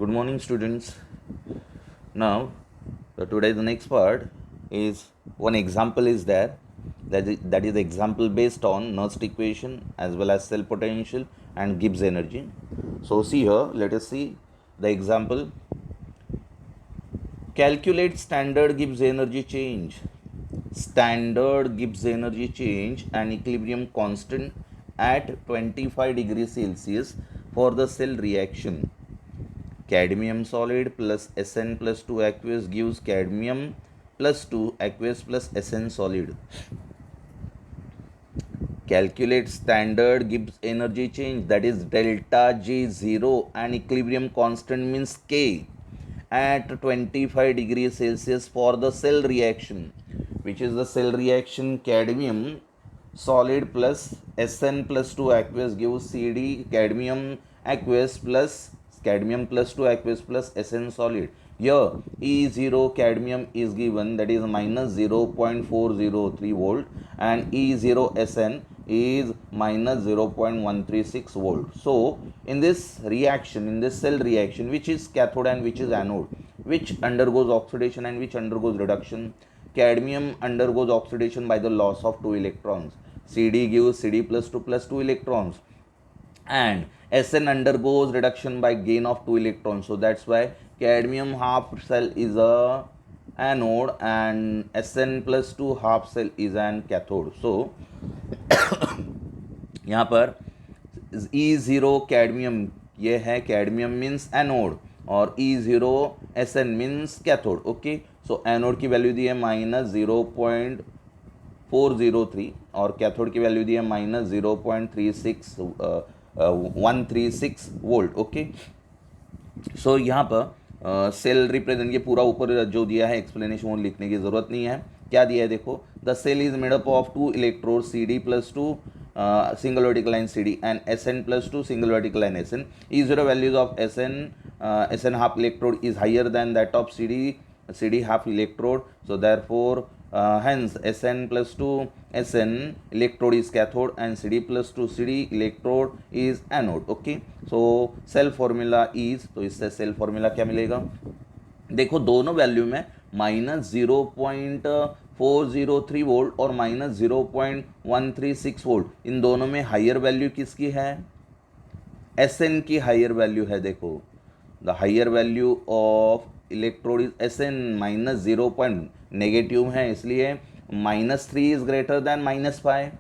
Good morning, students. Now, today's next part is one example is there. That is example based on Nernst equation as well as cell potential and Gibbs energy. So, see here. Let us see the example. Calculate standard Gibbs energy change. Standard Gibbs energy change and equilibrium constant at 25 degrees Celsius for the cell reaction. Cadmium solid plus Sn plus 2 aqueous gives cadmium plus 2 aqueous plus Sn solid. Calculate standard Gibbs energy change, that is delta G0, and equilibrium constant means K at 25 degrees Celsius for the cell reaction, which is the cell reaction cadmium solid plus Sn plus 2 aqueous gives Cd cadmium aqueous plus cadmium plus 2 aqueous plus Sn solid. Here E0 cadmium is given, that is minus 0.403 volt, and E0 Sn is minus 0.136 volt. So in this reaction, in this cell reaction, which is cathode and which is anode, which undergoes oxidation and which undergoes reduction? Cadmium undergoes oxidation by the loss of 2 electrons. Cd gives Cd plus 2 electrons, and Sn undergoes reduction by gain of 2 electrons. So that's why cadmium half cell is a anode and Sn plus 2 half cell is an cathode. So यहाँ पर E0 cadmium ये है, cadmium means anode और E0 Sn means cathode. Okay, so anode की value दी है -0.403 और cathode की वैल्यू दी है -0.136 वोल्ट. ओके, सो यहाँ पर सेल रिप्रेजेंट, ये पूरा ऊपर जो दिया है एक्सप्लेनेशन वो लिखने की ज़रूरत नहीं है. क्या दिया है देखो, the cell is made up of 2 electrode Cd plus 2 single vertical line Cd and Sn plus 2 single vertical line Sn. E0 values of Sn half electrode is higher than that of Cd half electrode. So therefore hence Sn plus 2 Sn electrode is cathode and Cd plus 2 Cd electrode is anode. Okay, so cell formula is, तो इससे cell formula क्या मिलेगा देखो, दोनों value में -0.403 volt और -0.136 volt, इन दोनों में हायर वैल्यू किसकी है? Sn की हायर वैल्यू है. देखो, the higher value of electrode is Sn -0. Negative है इसलिए -3 is greater than -5,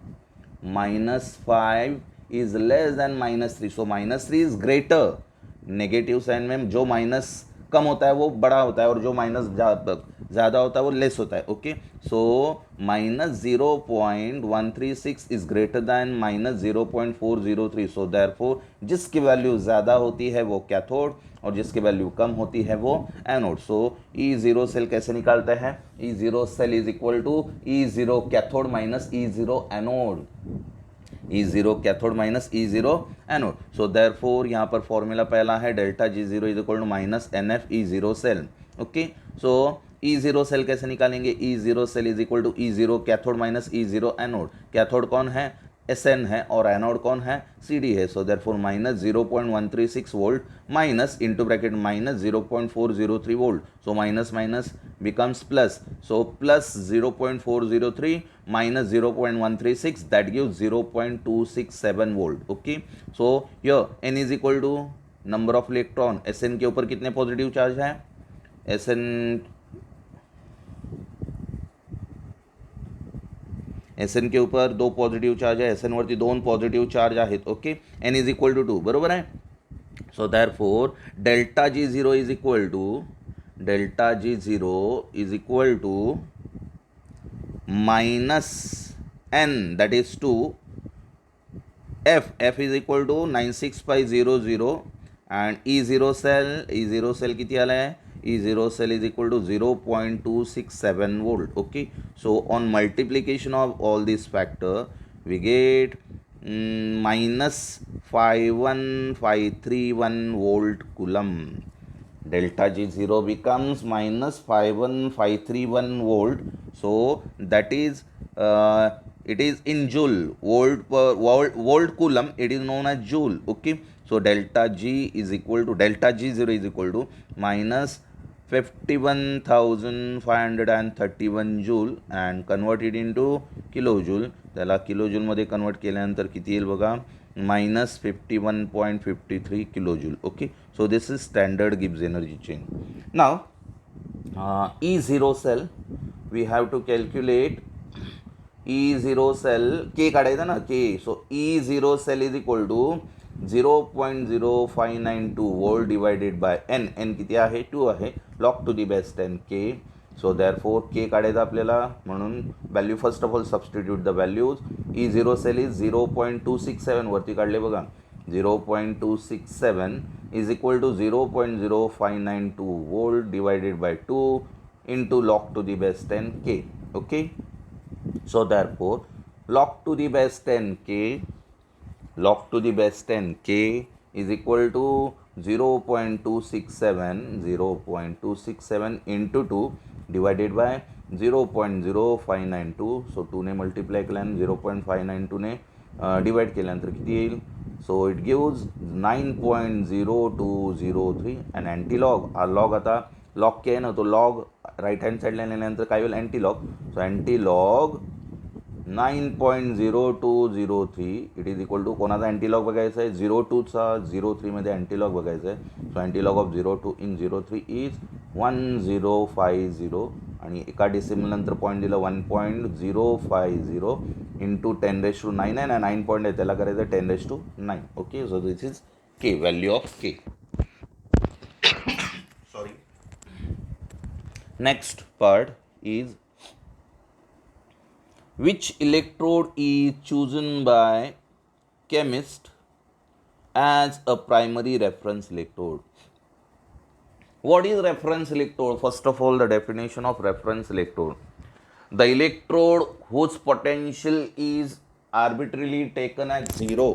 -5 is less than -3. So -3 is greater. Negative sign में जो माइनस कम होता है वो बड़ा होता है और जो माइनस ज़्यादा होता है वो लेस होता है. Okay, so -0.136 is greater than -0.403. So therefore जिसकी वैल्यू ज़्यादा होती है वो कैथोड और जिसकी वैल्यू कम होती है वो एनोड. सो E0 सेल कैसे निकालते हैं? E0 cell is equal to E0 cathode minus E0 anode. E0 cathode minus E0 anode. So therefore यहाँ पर फॉर्मूला पहला है delta G0 is equal to minus NF E0 cell. Okay, so E0 cell कैसे निकालेंगे? E0 cell is equal to E0 cathode minus E0 anode. Cathode कौन है? Sn है और एनोड कौन है? Cd है. So therefore -0.136 volt minus into bracket -0.403 volt. So minus minus becomes plus. So plus 0.403 minus 0.136, that gives 0.267 volt. Okay, so here n is equal to number of electron. Sn के ऊपर कितने positive charge है? Sn के ऊपर 2 positive charge आहे. Sn वरती 2 positive charge आहेत. Okay, n is equal to 2, बरोबर आहे. So therefore delta G0 is equal to minus n, that is 2. F is equal to 96500 and E0 cell किती आला है? E0 cell is equal to 0.267 volt. Okay, so on multiplication of all these factor we get -51531 volt coulomb. Delta G0 becomes -51531 volt. So that is it is in joule. Volt coulomb, it is known as joule. Okay, So delta G is equal to delta G0 is equal to minus 51,531 joule and convert it into kilojoule. त्याला किलोजूलमध्ये convert केल्यानंतर किती येईल बघा, minus 51.53 kilojoule. Okay, so this is standard Gibbs energy chain. Now E0 cell, we have to calculate E0 cell, K काढायचा ना, K. So E0 cell is equal to 0.0592 volt divided by N. N किती आहे, 2 आहे, log to the base 10 K. So therefore K काढायचा आपल्याला, म्हणून value first of all substitute the values. E0 cell is 0.267 वरती काढले बघा, 0.267 is equal to 0.0592 volt divided by 2 into log to the base 10 K. Okay, so therefore log to the base 10 K, log to the base 10 K is equal to 0.267 into 2 divided by 0.0592. So 2 ने multiply केल्यानंतर 0.592 ने divide केल्यानंतर किती येईल. So it gives 9.0203 and antilog. Log आता log के आहे ना, तो लॉग राईट हँड साईडला नेल्यानंतर काय होईल, अँटीलॉग. सो अँटीलॉग 9.0203 इट इज इक्वल टू, कोणाचा अँटीलॉग बघायचा आहे, 02चा 03 मध्ये अँटीलॉग बघायचा आहे. सो अँटीलॉग ऑफ 02 इन 03 इज 1050 आणि एका डेसिमल नंतर पॉईंट दिला 1.050 इंटू 10⁹ आहे ना, 9 पॉईंट आहे, त्याला करायचं 10⁹. ओके, सो दिस इज के, व्हॅल्यू ऑफ के. Sorry. Next part is which electrode is chosen by chemist as a primary reference electrode. What is reference electrode? First of all, the definition of reference electrode: the electrode whose potential is arbitrarily taken as 0.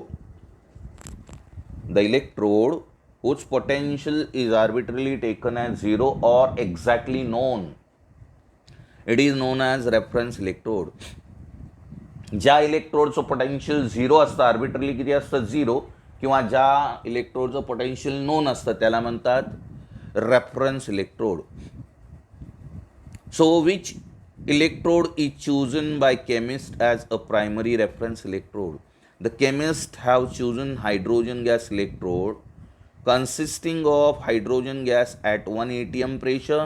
The electrode whose potential is arbitrarily taken as 0 or exactly known, it is known as reference electrode. ज्या इलेक्ट्रोडचं potential 0 असतं, arbitrarily किती असतं 0, किंवा ज्या इलेक्ट्रोडचं potential known असतं त्याला म्हणतात reference electrode. So which electrode is chosen bye chemist as a primary reference electrode? The chemist have chosen hydrogen gas electrode consisting of hydrogen gas at 1 atm pressure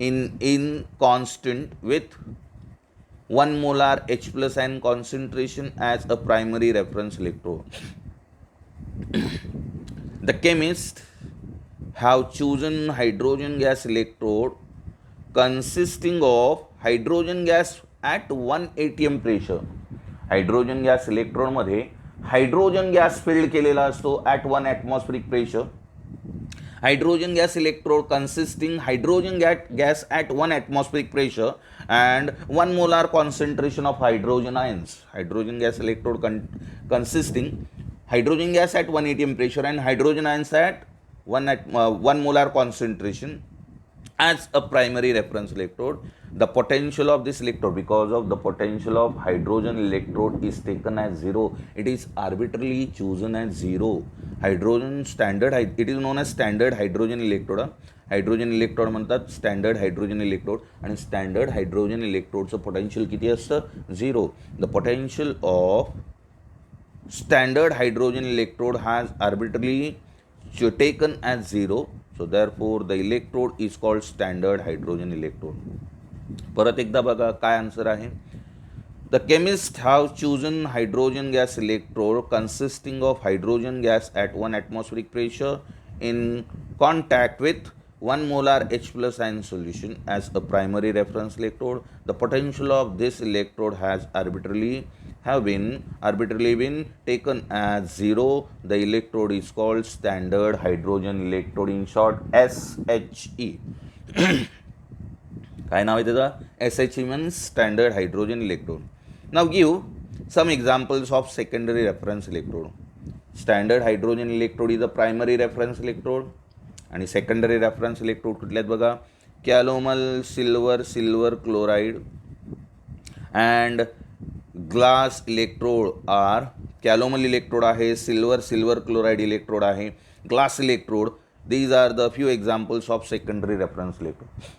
in constant with 1 molar H plus N concentration as a primary reference electrode. The chemists have chosen hydrogen gas electrode consisting of hydrogen gas at 1 atm pressure. Hydrogen gas इलेक्ट्रोडमध्ये hydrogen gas filled केलेला असतो at 1 atmospheric pressure. Hydrogen gas electrode consisting hydrogen gas at 1 atmospheric pressure and 1 molar concentration of hydrogen ions. Hydrogen gas electrode consisting hydrogen gas at 1 atm pressure and hydrogen ions at 1 molar concentration as a primary reference electrode. The potential of this electrode, because of the potential of hydrogen electrode is taken as 0, it is arbitrarily chosen as 0. Hydrogen standard, it is known as standard hydrogen electrode. Hydrogen electrode म्हणतात standard hydrogen electrode, आणि standard hydrogen इलेक्ट्रोडचं potential किती असतं 0. The potential of standard hydrogen electrode has arbitrarily taken as 0. So therefore the electrode is called standard hydrogen electrode. परत एकदा बघा काय answer आहे. The chemists have chosen hydrogen gas electrode consisting of hydrogen gas at 1 atmospheric pressure in contact with 1 molar H plus ion solution as a primary reference electrode. The potential of this electrode has arbitrarily been taken as 0. The electrode is called standard hydrogen electrode, in short SHE. काय नाव आहे त्याचं? SHE means standard hydrogen electrode. Now give some examples of secondary reference electrode. Standard hydrogen electrode is a primary reference electrode, आणि secondary reference electrode कुठले आहेत बघा? Calomel silver chloride and glass electrode are calomel electrode आहे, silver chloride electrode आहे, glass electrode. These are the few examples of secondary reference electrode.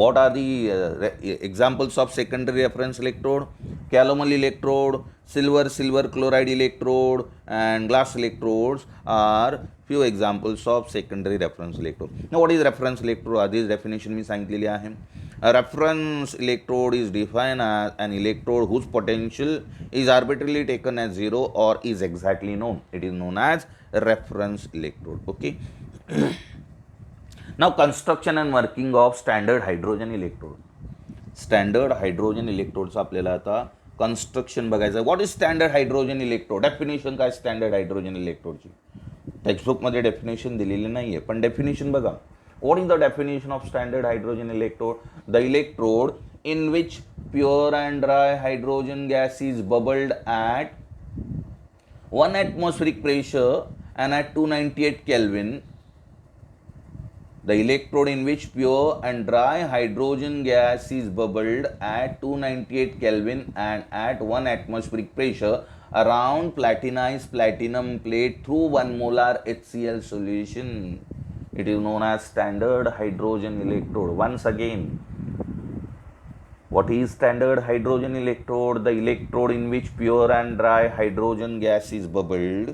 What are the examples of secondary reference electrode? Calomel electrode, silver chloride electrode, and glass electrodes are few examples of secondary reference electrode. Now, what is reference electrode? This definition मी सांगितलेली आहे. A reference electrode is defined as an electrode whose potential is arbitrarily taken as zero or is exactly known. It is known as a reference electrode. Okay. Now, construction and working of standard hydrogen electrode. Standard hydrogen इलेक्ट्रोडचं आपल्याला आता construction बघायचं आहे. What is standard hydrogen electrode? Definition काय standard hydrogen इलेक्ट्रोडची? टेक्स्टबुकमध्ये definition दिलेली नाही आहे, पण डेफिनेशन बघा. What is the definition of standard hydrogen electrode? The electrode in which pure and dry hydrogen gas is bubbled at 1 atmospheric pressure and at 298 Kelvin. The electrode in which pure and dry hydrogen gas is bubbled at 298 Kelvin and at 1 atmospheric pressure around platinized platinum plate through 1 molar HCl solution. It is known as standard hydrogen electrode. Once again, what is standard hydrogen electrode? The electrode in which pure and dry hydrogen gas is bubbled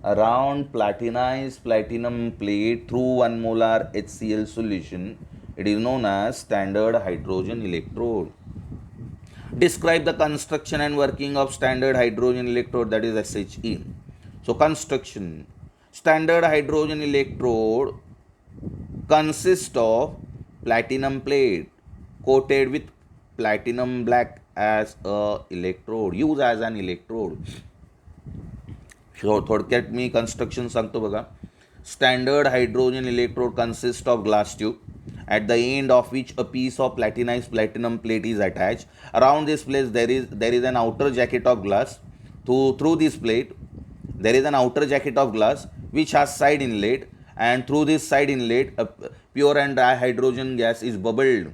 around platinized platinum plate through 1 molar HCl solution. It is known as standard hydrogen electrode. Describe the construction and working of standard hydrogen electrode, that is SHE. So construction. Standard hydrogen electrode consists of platinum plate coated with platinum black as a electrode, used as an electrode. So थोडक्यात मी construction सांगतो बघा. Standard hydrogen electrode consist of glass tube at the end of which a piece of platinized platinum plate is attached. Around this place there is an outer jacket of glass. Through this plate there is an outer jacket of glass which has side inlet, and through this side inlet a pure and dry hydrogen gas is bubbled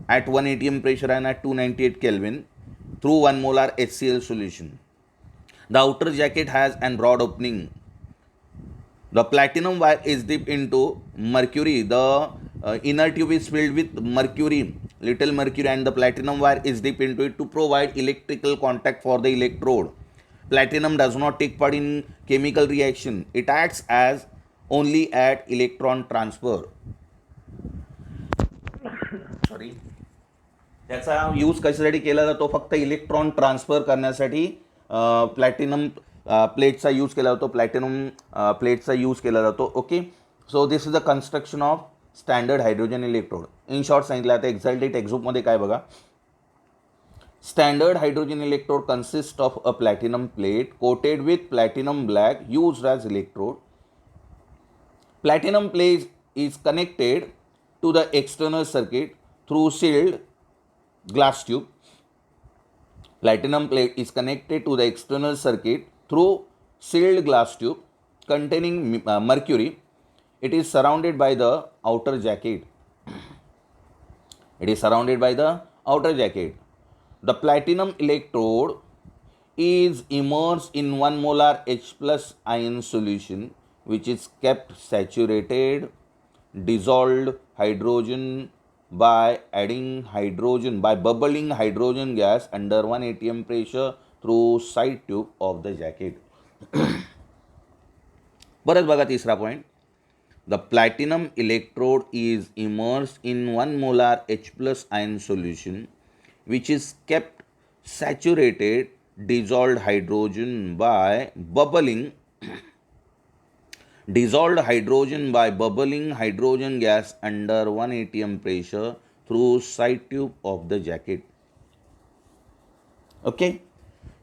at 1 atm pressure and at 298 Kelvin through 1 molar HCl solution. The outer jacket has an broad opening. The platinum wire is dipped into mercury. The inner tube is filled with mercury, little mercury, and the platinum wire is dipped into it to provide electrical contact for the electrode. Platinum does not take part in chemical reaction. It acts as only at electron transfer. Sorry. त्याचा use कशासाठी केला जातो? फक्त electron transfer करण्यासाठी platinum प्लेटचा use केला जातो. Platinum प्लेटचा use केला जातो. Okay. So this is the construction of standard hydrogen electrode. In short सांगितलं. आता एक्झॅक्टली टेक्स्टबुकमध्ये काय बघा. Standard hydrogen electrode consist of a platinum plate coated with platinum black used as electrode. Platinum plate is connected to the external circuit through sealed glass tube. Platinum plate is connected to the external circuit through sealed glass tube containing mercury. It is surrounded by the outer jacket. It is surrounded by the outer jacket. The platinum electrode is immersed in 1 molar H plus ion solution which is kept saturated dissolved hydrogen by bubbling hydrogen gas under 1 atm pressure through side tube of the jacket. परत बघा तिसरा point. The platinum electrode is immersed in 1 molar H plus ion solution which is kept saturated dissolved hydrogen by bubbling hydrogen gas under 1 atm pressure through side tube of the jacket. Okay.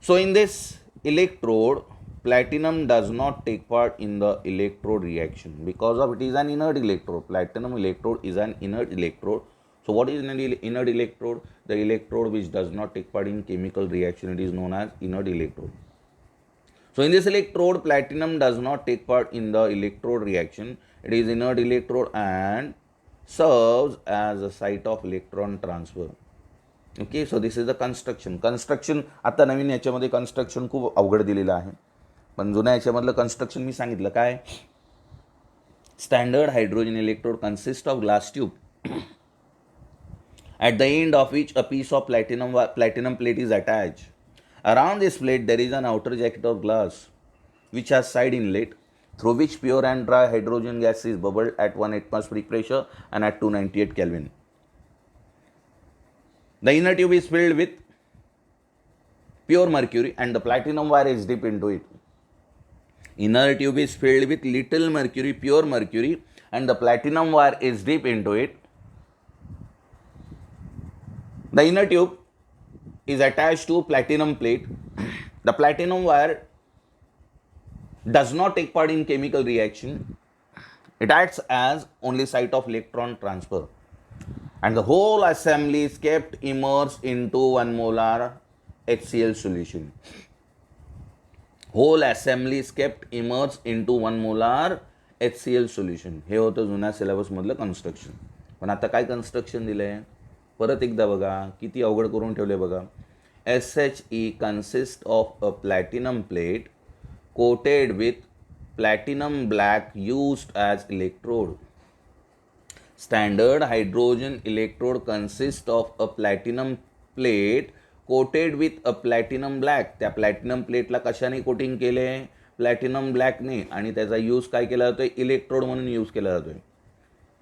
So in this electrode, platinum does not take part in the electrode reaction because of it is an inert electrode. Platinum electrode is an inert electrode. So what is an inert electrode? The electrode which does not take part in chemical reaction, it is known as inert electrode. So in this electrode, platinum does not take part in the electrode reaction. It is inert electrode and serves as a site of electron transfer. Okay. So this is the construction. आता नवीन याच्यामध्ये construction खूप अवघड दिलेलं आहे, पण जुन्या याच्यामधलं construction मी सांगितलं काय. Standard hydrogen electrode consist of glass tube at the end of which a piece of platinum plate is attached. Around this plate there is an outer jacket of glass which has side inlet through which pure and dry hydrogen gas is bubbled at 1 atmospheric pressure and at 298 Kelvin. The inner tube is filled with pure mercury and the platinum wire is dipped into it. Inner tube is filled with little mercury, pure mercury, and the platinum wire is dipped into it. The inner tube is attached to platinum plate. The platinum wire does not take part in chemical reaction. It acts as only site of electron transfer. And the whole assembly is kept immersed into 1 molar HCl solution. Whole assembly is kept immersed into 1 molar HCl solution. हे होतं जुन्या सिलेबसमधलं construction. पण आता काय construction दिलं आहे, परत एकदा बघा, किती अवघड करून ठेवले बघा. SHE consists of a platinum plate coated with platinum black used as electrode. Standard hydrogen electrode consists of a platinum plate coated with a platinum black. त्या प्लॅटिनम प्लेटला कशाने कोटिंग केले, प्लॅटिनम ब्लॅकने, आणि त्याचा यूज काय केला जातोय, इलेक्ट्रोड म्हणून use केला जातोय.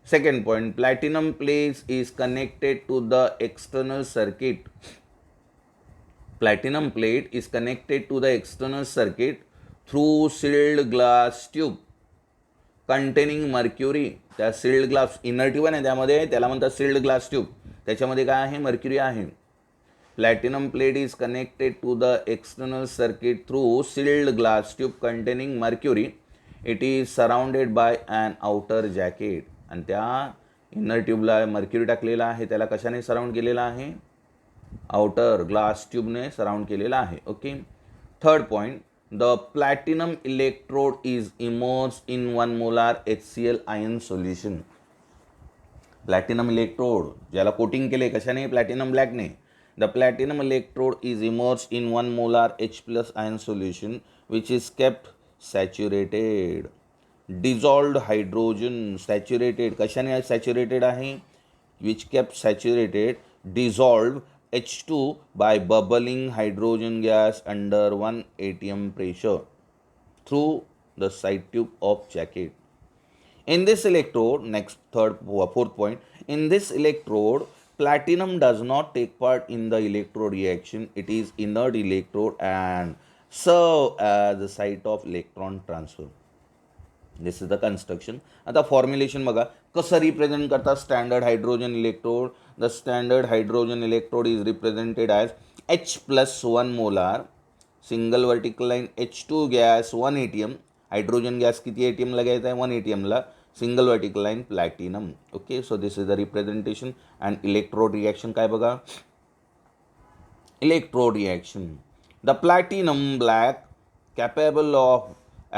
Second point, platinum plate is connected to the external circuit. Platinum plate is connected to the external circuit through sealed glass tube containing mercury. त्या सील्ड ग्लास, इनर ट्यूब आहे ना त्यामध्ये, त्याला म्हणतात सील्ड ग्लास ट्यूब. त्याच्यामध्ये काय आहे, mercury आहे. Platinum plate is connected to the external circuit through sealed glass tube containing mercury. It is surrounded by an outer jacket. आणि त्या इनर ट्यूबला मर्क्युरी टाकलेला आहे, त्याला कशाने सराउंड केलेला आहे, आउटर ग्लास ट्यूबने सराउंड केलेला आहे. Okay. Third point, the platinum electrode is immersed in 1 molar HCl ion solution. Platinum electrode ज्याला कोटिंग केले कशाने, प्लॅटिनम ब्लॅकने. The platinum electrode is immersed in 1 molar H+ ion solution which is kept saturated. Dissolved hydrogen saturated, कशाने saturated आहे, which kept saturated dissolved H2 by bubbling hydrogen gas under 1 atm pressure through the side tube of jacket. In this electrode, fourth point, in this electrode, platinum does not take part in the electrode reaction. It is inert electrode and serve as the site of electron transfer. This is the construction. आता formulation बघा कसं represent करतात standard hydrogen electrode. The standard hydrogen electrode is represented as H+1 molar single vertical line H2 gas 1 ATM. Hydrogen gas किती ATMला घ्यायचा आहे, 1 ATMला. Single vertical line platinum. Okay. So this is the representation. And electrode reaction काय बघा, electrode reaction. The platinum black capable of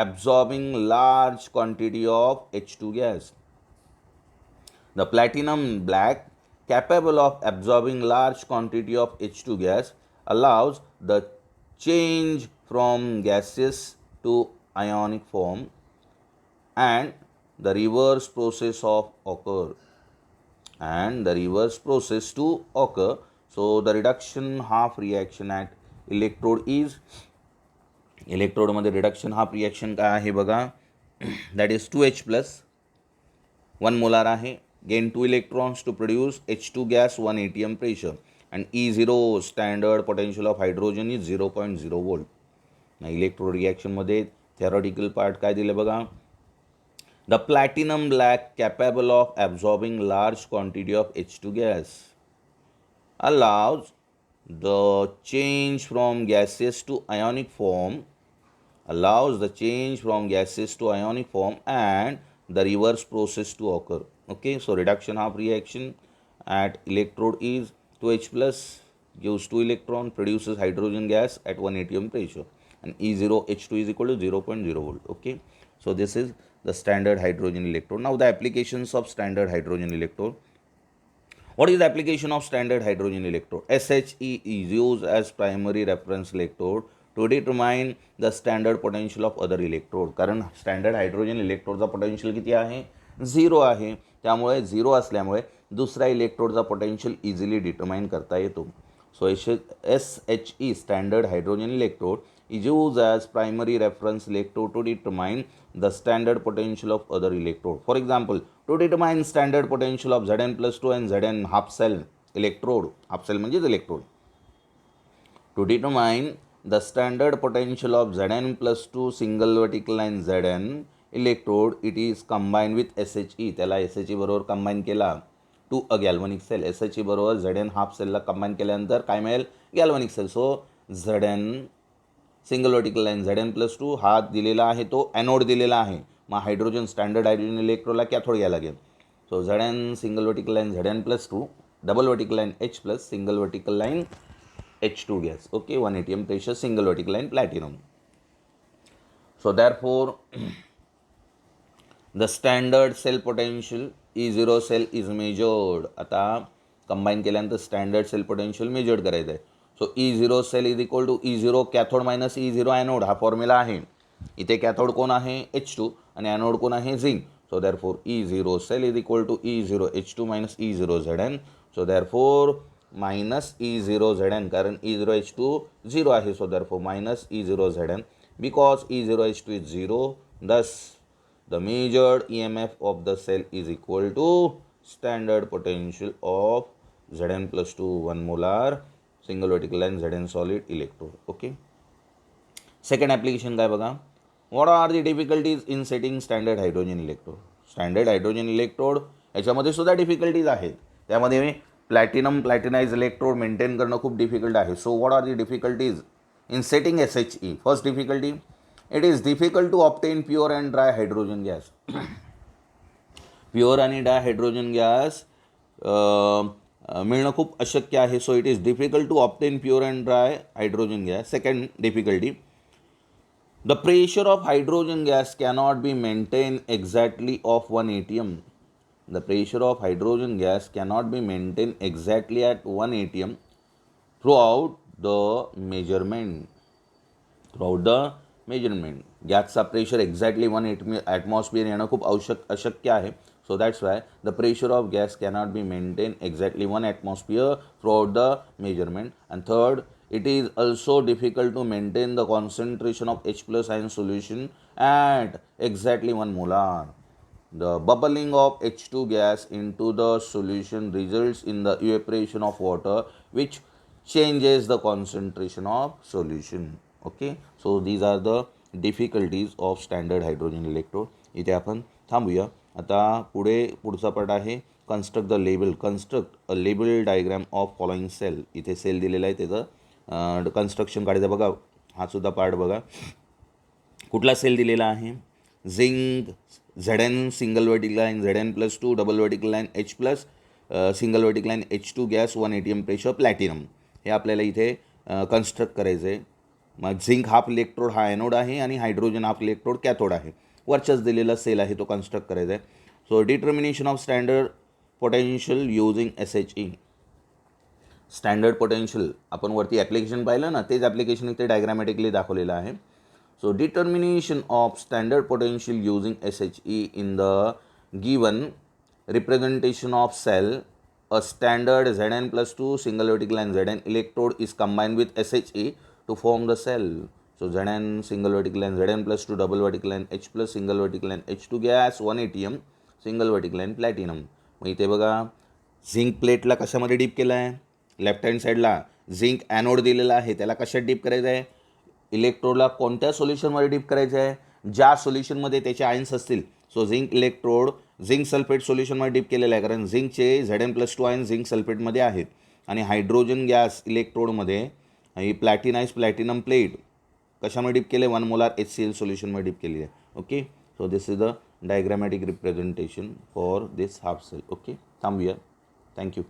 absorbing large quantity of H2 gas. The platinum black, capable of absorbing large quantity of H2 gas, allows the change from gaseous to ionic form and the reverse process to occur. So the reduction half reaction at electrode is, इलेक्ट्रोडमध्ये reduction half reaction काय आहे बघा, that is 2H+, 1 molar आहे. Gain 2 electrons to produce H2 gas 1 ATM pressure. And E0 standard potential of hydrogen is 0.0 volt. Electrode रिॲक्शनमध्ये theoretical part काय दिलं बघा, the platinum black capable of absorbing large quantity of H2 gas allows the change from gaseous to ionic form and the reverse process to occur. Okay, so reduction half reaction at electrode is 2H+ gives 2 electron, produces hydrogen gas at 1 ATM pressure, and E0 H2 is equal to 0.0 volt. Okay, so this is the standard hydrogen electrode. Now the applications of standard hydrogen electrode. What is the application of standard hydrogen electrode? SHE is used as primary reference electrode to determine the standard potential of other electrode. कारण standard hydrogen इलेक्ट्रोडचा potential किती आहे? 0 आहे. त्यामुळे 0 असल्यामुळे दुसऱ्या इलेक्ट्रोडचा potential easily determine करता येतो. So SHE standard hydrogen electrode is used as primary reference electrode to determine the standard potential of other electrode. For example, to determine standard potential of Zn plus 2 and Zn half cell electrode, half cell म्हणजेच electrode. To determine the standard potential of Zn plus 2 single vertical line Zn electrode, it is combined with SHE. त्याला SHE बरोबर combine केला to a galvanic cell. SHE बरोबर Zn half सेलला combine केल्यानंतर काय मिळेल? Galvanic cell. सो Zn single vertical line Zn plus 2 हा दिलेला आहे, तो ॲनोड दिलेला आहे. मग हायड्रोजन स्टँडर्ड हायड्रोजन इलेक्ट्रोडला कॅथोड घ्यायला लागेल. सो Zn single vertical line Zn plus 2 double vertical line H plus single vertical line H2 gas. Okay, 1 atm pressure single vertical line platinum. So therefore the standard cell potential E0 cell is measured. आता combine केल्यानंतर standard cell potential measured करायचं आहे. So E0 cell is equal to E0 cathode minus E0 anode. हा formula आहे. इथे cathode कोण आहे? H2 आणि ॲनोड कोण आहे? Zinc. So therefore E0 cell is equal to E0 H2 minus E0 Zn. So therefore minus E0 Zn, कारण E0 H2 0 आहे. So therefore minus E0 Zn because E0 H2 is 0. Thus the measured EMF of the cell is equal to standard potential of Zn plus 2 1 molar single vertical line Zn solid electrode. Okay. Second application काय बघा? What are the difficulties in setting standard hydrogen electrode? Standard hydrogen electrode याच्यामध्ये सुद्धा difficulties आहेत. त्यामध्ये प्लॅटिनाइज electrode maintain करणं खूप difficult आहे. So what are the difficulties in setting SHE? First difficulty, it is difficult to obtain pure and dry hydrogen gas. Pure आणि dry hydrogen gas मिळणं खूप अशक्य आहे. So it is difficult to obtain pure and dry hydrogen gas. Second difficulty, the pressure of hydrogen gas cannot be maintain exactly of 1 atm. The pressure of hydrogen gas cannot be maintained exactly at 1 atm throughout the measurement. गॅसचा pressure exactly 1 atmosphere येणं खूप अशक्य आहे. So that's why the pressure of gas cannot be maintain exactly 1 atmosphere throughout the measurement. And third, it is also difficult to maintain the concentration of H plus ion solution at exactly 1 molar. The bubbling of H2 gas into the solution results in the evaporation of water, which changes the concentration of solution. Okay, so these are the difficulties of standard hydrogen electrode. इथे आपण थांबूया. आता पुढचा part आहे construct the label. Construct a label diagram of following cell. इथे cell दिलेला आहे, त्याचं कन्स्ट्रक्शन काढायचं बघा. हा सुद्धा पार्ट बघा. कुठला सेल दिलेला आहे? Zinc Zn single vertical line Zn plus 2 double vertical line H plus single vertical line H2 gas 1 atm pressure platinum. हे आपल्याला इथे कन्स्ट्रक्ट करायचं आहे. मग झिंक हाफ इलेक्ट्रोड हा ॲनोड आहे आणि हायड्रोजन हाफ इलेक्ट्रोड कॅथोड आहे. वरच्याच दिलेला सेल आहे, तो कन्स्ट्रक्ट करायचा आहे. So determination of standard potential using SHE. Standard potential आपण वरती ॲप्लिकेशन पाहिलं ना, तेच ॲप्लिकेशन इथे डायग्रॅमॅटिकली दाखवलेलं आहे. So determination of standard potential using SHE in the given representation of cell, a standard Zn plus 2 single vertical line Zn electrode is combined with SHE to form the cell. So Zn single vertical line Zn plus 2 double vertical line H plus single vertical line H2 gas 1 atm single vertical line platinum. मग इथे बघा zinc प्लेटला कशामध्ये deep केलं आहे? Left hand साईडला zinc anode दिलेला आहे, त्याला कशात डीप करायचं आहे? इलेक्ट्रोडला कोणत्या सोल्युशनमध्ये डीप करायचं आहे? ज्या सोल्युशनमध्ये त्याचे आयन्स असतील. So zinc electrode zinc sulphate सोल्युशनमध्ये डीप केलेलं आहे, कारण झिंकचे Zn प्लस 2 आयन झिंक सल्फेटमध्ये आहेत. आणि हायड्रोजन गॅस इलेक्ट्रोडमध्ये ही प्लॅटिनम प्लेट कशामध्ये डीप केले? 1 molar HCl सोल्युशनमध्ये डीप केली आहे. Okay, so this is the diagrammatic representation for this half cell. Okay, थांबूया. थँक्यू.